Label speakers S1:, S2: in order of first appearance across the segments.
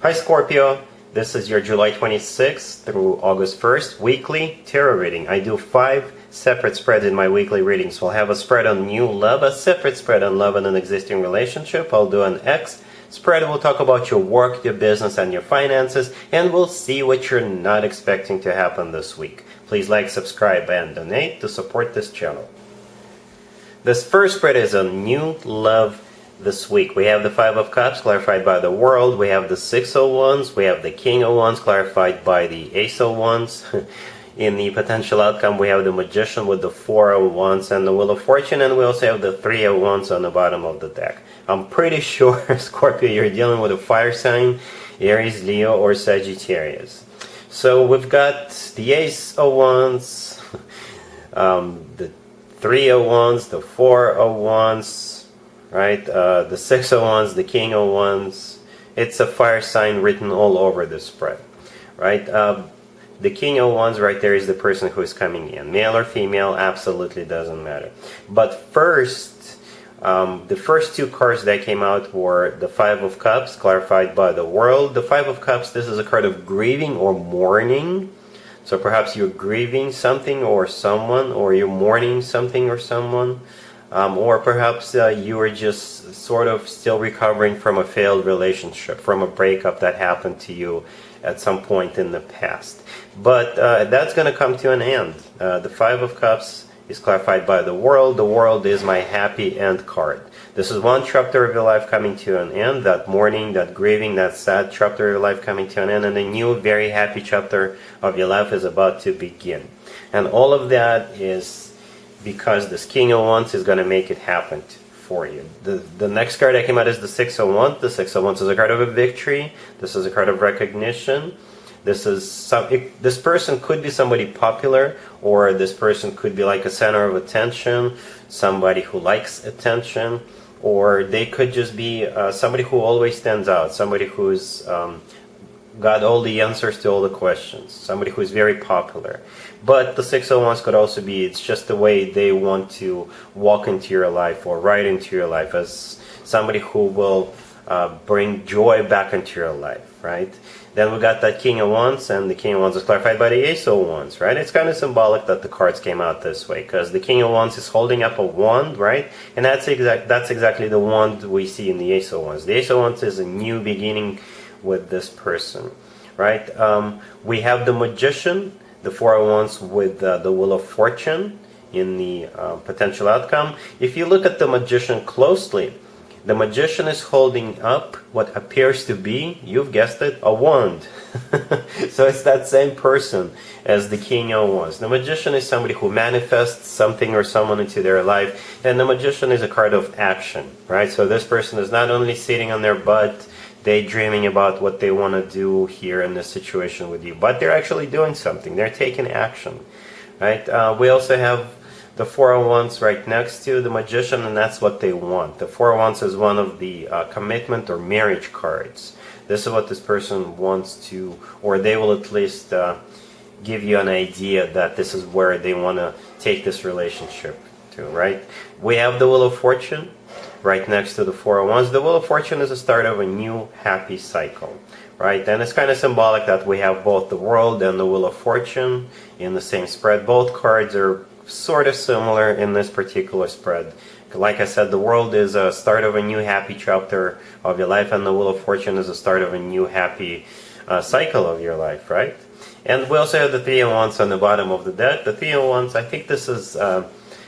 S1: Hi Scorpio, this is your July 26th through August 1st weekly tarot reading. I do 5 separate spreads in my weekly readings. We'll have a spread on new love, a separate spread on love and an existing relationship. I'll do an X spread. We'll talk about your work, your business, and your finances, and we'll see what you're not expecting to happen this week. Please like, subscribe, and donate to support this channel. This first spread is on new love this week. We have the Five of Cups clarified by the World. We have the Six of Wands. We have the King of Wands clarified by the Ace of Wands. In the potential outcome, we have the Magician with the Four of Wands and the Wheel of Fortune, and we also have the Three of Wands on the bottom of the deck. I'm pretty sure, Scorpio, you're dealing with a fire sign, Aries, Leo, or Sagittarius. So we've got the Ace of Wands, the Three of Wands, the Four of Wands, right? The Six of Wands, the King of Wands. It's a fire sign written all over the spread, right? The King of Wands right there is the person who is coming in. Male or female, absolutely doesn't matter. But first, the first 2 cards that came out were the Five of Cups, clarified by the World. The Five of Cups, this is a card of grieving or mourning. So perhaps you're grieving something or someone, or you're mourning something or someone. Or perhaps you are just sort of still recovering from a failed relationship, from a breakup that happened to you at some point in the past. But that's going to come to an end. The Five of Cups is clarified by the World. The World is my happy end card. This is one chapter of your life coming to an end, that mourning, that grieving, that sad chapter of your life coming to an end, and a new, very happy chapter of your life is about to begin. And all of that is because this King of Wands is going to make it happen for you. The next card that came out is the Six of Wands. The Six of Wands is a card of a victory. This is a card of recognition. This person could be somebody popular, or this person could be like a center of attention, somebody who likes attention, or they could just be somebody who always stands out, somebody who's got all the answers to all the questions, somebody who is very popular. But the Six of Wands could also be, it's just the way they want to walk into your life or ride into your life, as somebody who will bring joy back into your life, right? Then we got that King of Wands, and the King of Wands is clarified by the Ace of Wands, right? It's kind of symbolic that the cards came out this way, because the King of Wands is holding up a wand, right? And that's exactly the wand we see in the Ace of Wands. The Ace of Wands is a new beginning with this person, right? We have the Magician, the Four of Wands with the Wheel of Fortune in the potential outcome. If you look at the Magician closely, the Magician is holding up what appears to be, you've guessed it, a wand. So it's that same person as the King of Wands. The Magician is somebody who manifests something or someone into their life, and the Magician is a card of action, right? So this person is not only sitting on their butt, daydreaming about what they want to do here in this situation with you, but they're actually doing something. They're taking action, right? We also have the Four of Wands right next to the Magician, and that's what they want. The Four of Wands is one of the commitment or marriage cards. This is what this person wants to, or they will at least give you an idea that this is where they want to take this relationship to, right? We have the Wheel of Fortune right next to the Four of Wands. The Wheel of Fortune is the start of a new happy cycle, right? And it's kind of symbolic that we have both the World and the Wheel of Fortune in the same spread. Both cards are sort of similar in this particular spread. Like I said, the World is a start of a new happy chapter of your life, and the Wheel of Fortune is the start of a new happy cycle of your life, right? And we also have the Three of Wands on the bottom of the deck. The Three of Wands, I think this is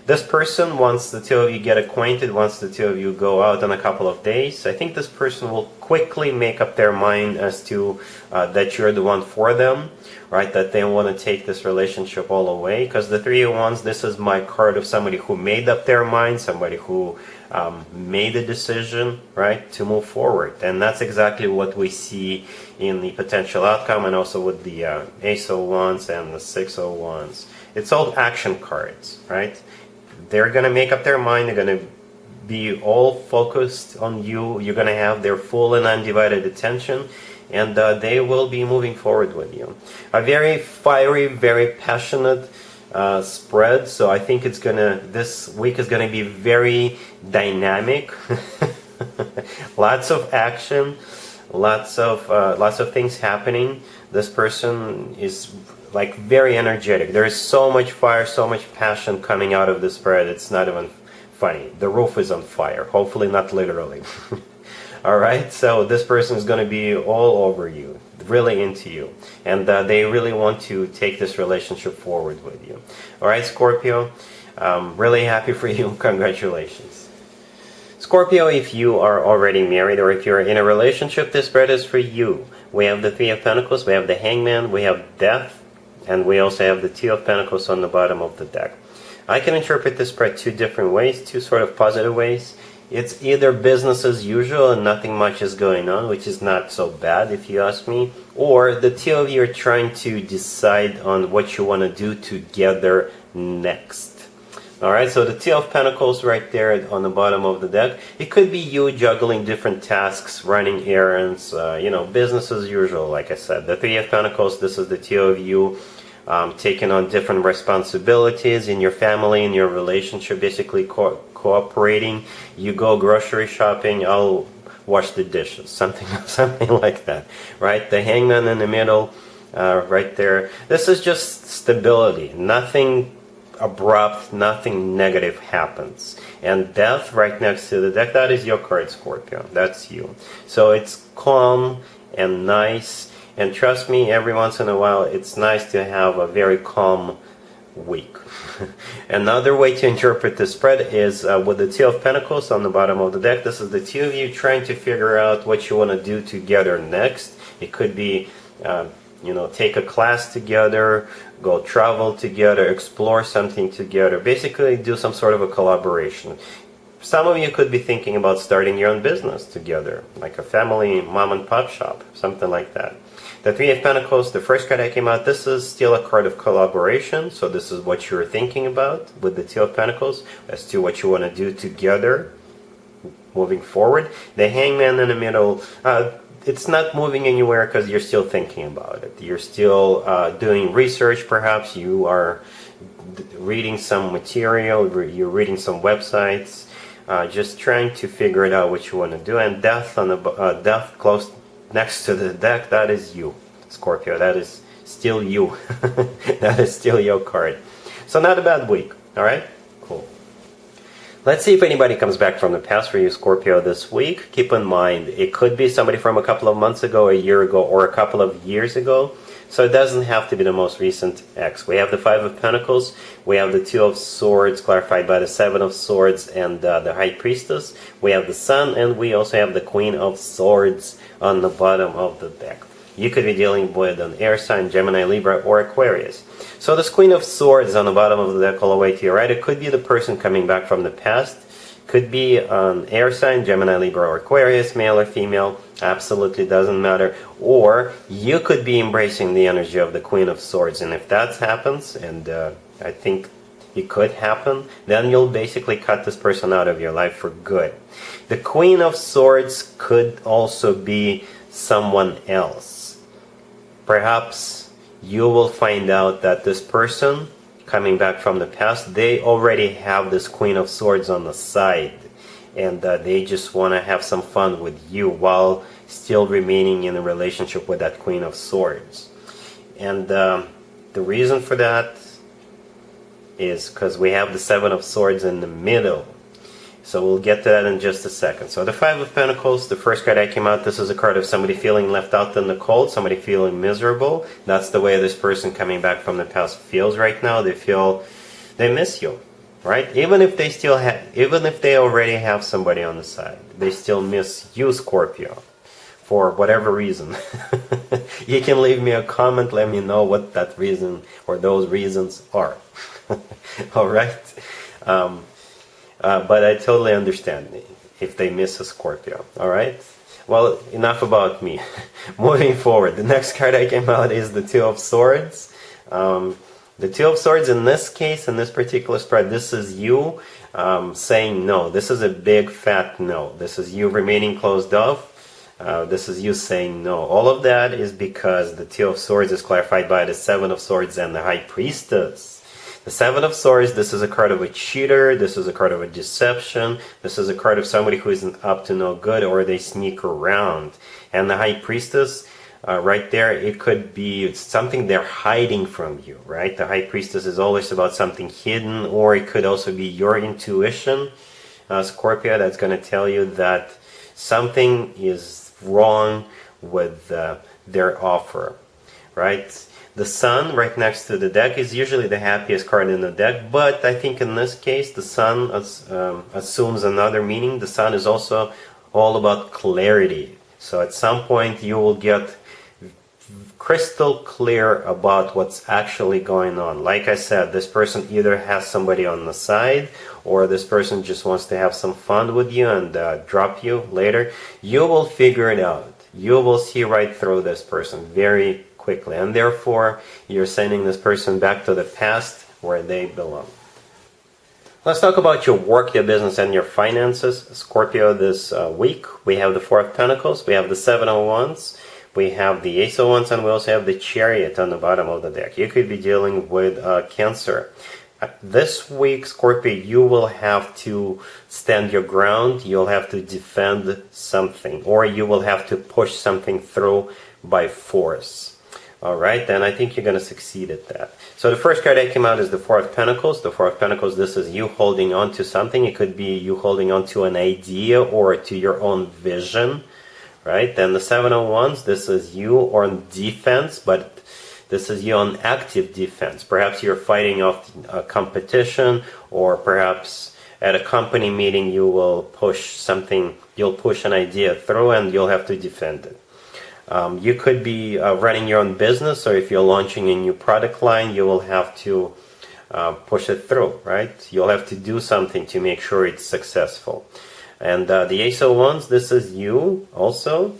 S1: this person, once the two of you get acquainted, once the two of you go out in a couple of days, I think this person will quickly make up their mind as to that you're the one for them, right? That they want to take this relationship all away. Because the Three of Wands, this is my card of somebody who made up their mind, somebody who made a decision, right, to move forward. And that's exactly what we see in the potential outcome, and also with the Ace of Wands and the Six of Wands. It's all action cards, right? They're going to make up their mind. They're going to be all focused on you. You're going to have their full and undivided attention, and they will be moving forward with you. A very fiery, very passionate spread. So I think this week is gonna be very dynamic. Lots of action. lots of things happening. This person is like very energetic. There is so much fire, so much passion coming out of this spread. It's not even funny. The roof is on fire. Hopefully not literally. All right, so this person is going to be all over you, really into you, and they really want to take this relationship forward with you. All right, Scorpio, really happy for you. Congratulations. Scorpio, if you are already married or if you're in a relationship, this spread is for you. We have the Three of Pentacles, we have the Hangman, we have Death, and we also have the Two of Pentacles on the bottom of the deck. I can interpret this spread two different ways, two sort of positive ways. It's either business as usual and nothing much is going on, which is not so bad if you ask me, or the two of you are trying to decide on what you want to do together next. Alright, so the Two of Pentacles right there on the bottom of the deck. It could be you juggling different tasks, running errands, business as usual, like I said. The Three of Pentacles, this is the two of you taking on different responsibilities in your family, in your relationship, basically cooperating. You go grocery shopping, I'll wash the dishes, something like that, right? The Hangman in the middle, right there. This is just stability. Nothing abrupt, nothing negative happens. And Death right next to the deck, that is your card, Scorpio. That's you. So it's calm and nice. And trust me, every once in a while, it's nice to have a very calm week. Another way to interpret this spread is with the Two of Pentacles on the bottom of the deck. This is the two of you trying to figure out what you want to do together next. It could be take a class together, go travel together, explore something together, basically do some sort of a collaboration. Some of you could be thinking about starting your own business together, like a family mom and pop shop, something like that. The Three of Pentacles, the first card that came out, this is still a card of collaboration, so this is what you're thinking about with the Two of Pentacles as to what you want to do together moving forward. The Hangman in the middle, it's not moving anywhere because you're still thinking about it. You're still doing research, perhaps. You are reading some material, you're reading some websites, just trying to figure it out what you want to do. And Death on the Death close next to the deck, that is you, Scorpio. That is still you. That is still your card. So not a bad week, all right? Cool. Let's see if anybody comes back from the past for you, Scorpio, this week. Keep in mind, it could be somebody from a couple of months ago, a year ago, or a couple of years ago. So it doesn't have to be the most recent ex. We have the Five of Pentacles, we have the Two of Swords, clarified by the Seven of Swords and the High Priestess. We have the Sun, and we also have the Queen of Swords on the bottom of the deck. You could be dealing with an air sign, Gemini, Libra, or Aquarius. So this Queen of Swords on the bottom of the deck all the way to your right, it could be the person coming back from the past. Could be an air sign, Gemini, Libra, or Aquarius, male or female, absolutely doesn't matter. Or you could be embracing the energy of the Queen of Swords. And if that happens, and I think it could happen, then you'll basically cut this person out of your life for good. The Queen of Swords could also be someone else. Perhaps you will find out that this person coming back from the past, they already have this Queen of Swords on the side, and they just want to have some fun with you while still remaining in a relationship with that Queen of Swords. And the reason for that is because we have the Seven of Swords in the middle. So we'll get to that in just a second. So the Five of Pentacles, the first card that came out, this is a card of somebody feeling left out in the cold, somebody feeling miserable. That's the way this person coming back from the past feels right now. They feel they miss you, right? Even if they already have somebody on the side, they still miss you, Scorpio, for whatever reason. You can leave me a comment, let me know what that reason or those reasons are. All right. But I totally understand if they miss a Scorpio, alright? Well, enough about me. Moving forward, the next card that came out is the Two of Swords. The Two of Swords, in this case, in this particular spread, this is you saying no. This is a big fat no. This is you remaining closed off. This is you saying no. All of that is because the Two of Swords is clarified by the Seven of Swords and the High Priestess. The The Seven of Swords, this is a card of a cheater, this is a card of a deception, this is a card of somebody who isn't up to no good, or they sneak around. And the High Priestess, right there, it could be something they're hiding from you, right? The High Priestess is always about something hidden, or it could also be your intuition, Scorpio, that's going to tell you that something is wrong with their offer, right? The Sun right next to the deck is usually the happiest card in the deck, but I think in this case the Sun assumes another meaning. The Sun is also all about clarity. So at some point you will get crystal clear about what's actually going on. Like I said, this person either has somebody on the side, or this person just wants to have some fun with you and drop you later. You will figure it out. You will see right through this person very quickly, and therefore you're sending this person back to the past where they belong. Let's talk about your work, your business, and your finances, Scorpio. This week we have the Four of Pentacles, we have the Seven of Wands, we have the Ace of Wands, and we also have the Chariot on the bottom of the deck. You could be dealing with Cancer. This week, Scorpio, you will have to stand your ground, you'll have to defend something, or you will have to push something through by force. Alright, then I think you're going to succeed at that. So the first card that came out is the Four of Pentacles. The Four of Pentacles, this is you holding on to something. It could be you holding on to an idea or to your own vision. Right? Then the Seven of Wands, this is you on defense, but this is you on active defense. Perhaps you're fighting off a competition, or perhaps at a company meeting you will push something, you'll push an idea through and you'll have to defend it. You could be running your own business, or if you're launching a new product line, you will have to push it through, right? You'll have to do something to make sure it's successful. And the Ace of Wands, this is you also.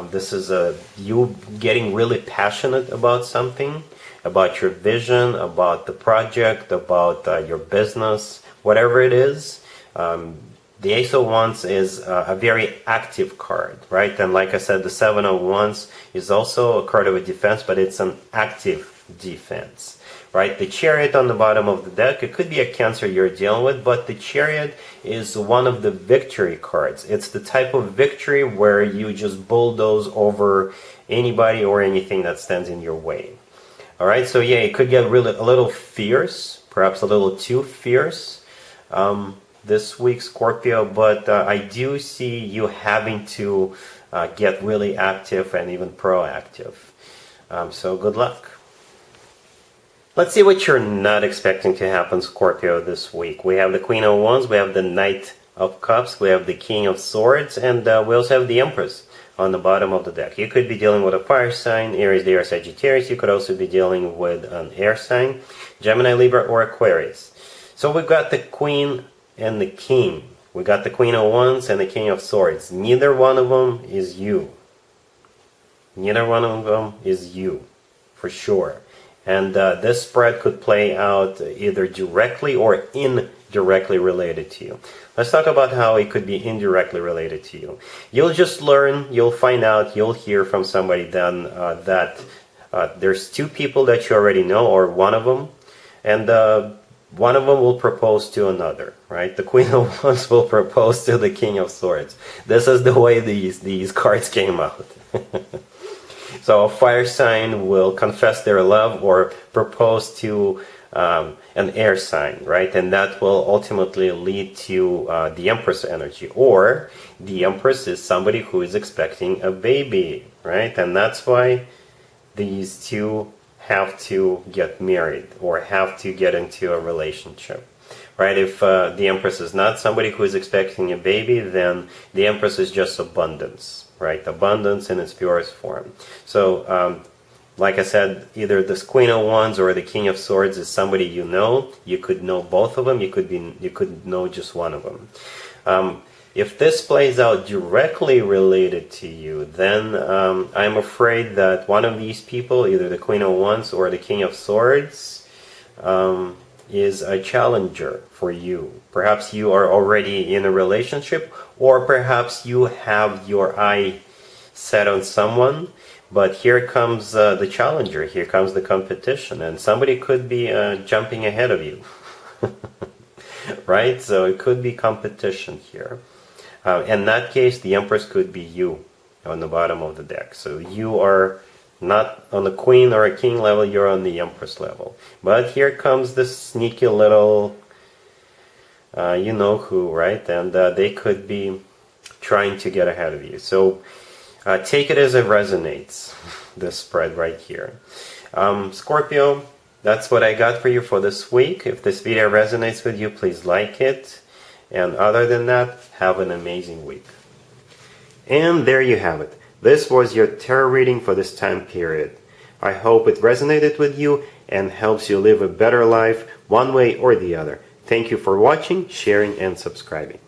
S1: This is you getting really passionate about something, about your vision, about the project, about your business, whatever it is. The Ace of Wands is a very active card, right? And like I said, the Seven of Wands is also a card of a defense, but it's an active defense, right? The Chariot on the bottom of the deck, it could be a Cancer you're dealing with, but the Chariot is one of the victory cards. It's the type of victory where you just bulldoze over anybody or anything that stands in your way. All right, so yeah, it could get really a little fierce, perhaps a little too fierce this week, Scorpio, but I do see you having to get really active and even proactive. So good luck. Let's see what you're not expecting to happen, Scorpio, this week. We have the Queen of Wands, we have the Knight of Cups, we have the King of Swords, and we also have the Empress on the bottom of the deck. You could be dealing with a fire sign, Aries, Leo, Sagittarius. You could also be dealing with an air sign, Gemini, Libra, or Aquarius. So we've got the Queen and the King. We got the Queen of Wands and the King of Swords. Neither one of them is you. Neither one of them is you, for sure. And this spread could play out either directly or indirectly related to you. Let's talk about how it could be indirectly related to you. You'll just learn, you'll find out, you'll hear from somebody then that there's two people that you already know, or one of them, and one of them will propose to another, right? The Queen of Wands will propose to the King of Swords. This is the way these cards came out. So a fire sign will confess their love or propose to an air sign, right? And that will ultimately lead to the Empress energy. Or the Empress is somebody who is expecting a baby, right? And that's why these two have to get married or have to get into a relationship, right? If the Empress is not somebody who is expecting a baby, then the Empress is just abundance. Right, abundance in its purest form. So, like I said, either this Queen of Wands or the King of Swords is somebody you know. You could know both of them. You could know just one of them. If this plays out directly related to you, then I'm afraid that one of these people, either the Queen of Wands or the King of Swords, is a challenger for you. Perhaps you are already in a relationship, or perhaps you have your eye set on someone, but here comes the challenger, here comes the competition, and somebody could be jumping ahead of you. Right? So it could be competition here. In that case, the Empress could be you on the bottom of the deck. So you are not on the Queen or a King level, you're on the Empress level. But here comes this sneaky little, you know who, right? And they could be trying to get ahead of you. So take it as it resonates, this spread right here. Scorpio, that's what I got for you for this week. If this video resonates with you, please like it. And other than that, have an amazing week. And there you have it. This was your tarot reading for this time period. I hope it resonated with you and helps you live a better life one way or the other. Thank you for watching, sharing, and subscribing.